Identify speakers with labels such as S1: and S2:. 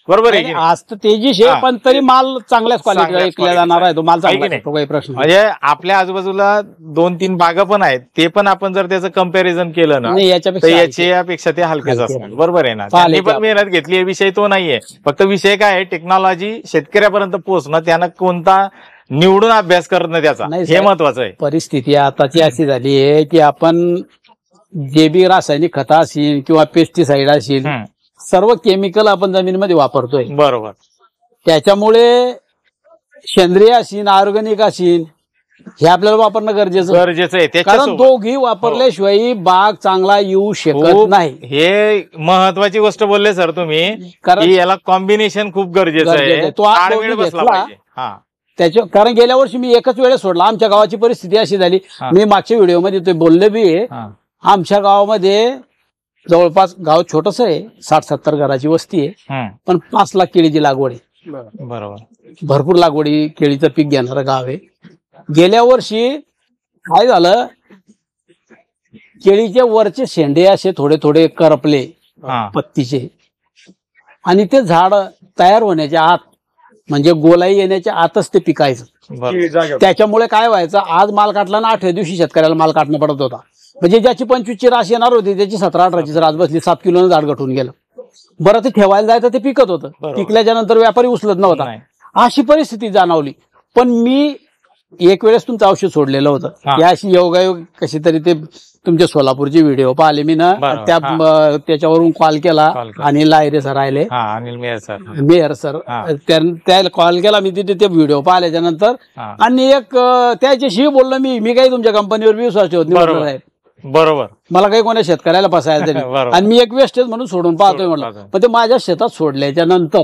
S1: बरोबर आहे की नाही?
S2: आज तर तेजीश आहे, पण तरी माल चांगल्याच क्वालिटीचा विकला जाणार आहे. तो माल चांगला आहे, तो काही प्रश्न नाही.
S1: म्हणजे आपल्या आजूबाजूला 2-3 बागा पण आहेत, ते पण आपण जर त्याचं कंपॅरिझन केलं ना
S2: नाही,
S1: तर
S2: याच्यापेक्षा
S1: याच्यापेक्षा ते हलकेच
S2: हलके
S1: असणार.
S2: आहे.
S1: बरोबर आहे ना?
S2: चालेल,
S1: त्यांनी पण मेहनत घेतली, हे विषय तो नाहीये. फक्त विषय काय आहे, टेक्नॉलॉजी शेतकऱ्यापर्यंत पोहोचणं, त्यानं कोणता निवडून अभ्यास करणं त्याचा,
S2: नाही
S1: हे
S2: साहेब,
S1: महत्वाचं आहे.
S2: परिस्थिती आताची अशी झाली आहे की आपण जे बी रासायनिक खतं असतील किंवा पेस्टिसाइड असतील, सर्व केमिकल आपण जमिनीमध्ये वापरतोय.
S1: बरोबर.
S2: त्याच्यामुळे सेंद्रिय असीन, ऑर्गॅनिक असीन, हे आपल्याला वापरणं गरजेचं
S1: आहे.
S2: कारण
S1: त्याच्यासोबत
S2: दोघी वापरल्याशिवाय बाग चांगला येऊ शकत
S1: खूप
S2: नाही.
S1: हे महत्वाची गोष्ट बोलले सर तुम्ही,
S2: कारण
S1: की याला कॉम्बिनेशन खूप गरजेचं आहे.
S2: तो आज
S1: ताळमेळ
S2: दोघी
S1: बसला
S2: घेतला.
S1: पाहिजे. हा.
S2: त्याच्या कारण गेल्या वर्षी मी एकच वेळेस सोडला. आमच्या गावाची परिस्थिती अशी झाली, मी मागच्या व्हिडिओमध्ये ते बोलले बी आहे. आमच्या गावामध्ये जवळपास गाव छोटस आहे, 60-70 घराची वस्ती आहे, पण 5 लाख केळीची लागवड आहे.
S1: बरोबर.
S2: भरपूर लागवडी केळीचं पीक घेणारं गाव आहे. गेल्या वर्षी काय झालं, केळीचे वरचे शेंडे असे थोडे थोडे करपले पत्तीचे, आणि ते झाड तयार होण्याच्या आत, म्हणजे गोलाई येण्याच्या आतच ते पिकायचं. त्याच्यामुळे काय व्हायचं, आज माल काढला ना 8व्या दिवशी शेतकऱ्याला माल काढणं पडत होता. म्हणजे ज्याची 25ची रास येणार होती त्याची 17-18ची रास बसली, 7 किलोनं झाड गठून गेलं. बरं, ते ठेवायला जायचं, ते पिकत होतं. पिकल्याच्या नंतर व्यापारी उचलत नव्हता. अशी परिस्थिती जाणवली. पण मी एक वेळेस तुमचं औषध सोडलेलं होतं. या अशी योगायोग कशी तरी ते तुमच्या सोलापूरचे व्हिडिओ पाहिले मी ना, त्याच्यावरून कॉल केला. अनिल लायरे सर आले,
S1: अनिल
S2: मेहर सर, त्याला कॉल केला मी. तिथे ते व्हिडिओ पाहिल्याच्या नंतर आणि एक त्याच्याशी बोललो मी काही तुमच्या कंपनीवर विश्वास ठेवत नाही.
S1: बरोबर.
S2: मला काही कोणा शेतकऱ्याला फसायचं नाही, आणि मी एक वेस्टेज म्हणून सोडून पाहतोय म्हटलं. पण ते माझ्या शेतात सोडल्याच्या नंतर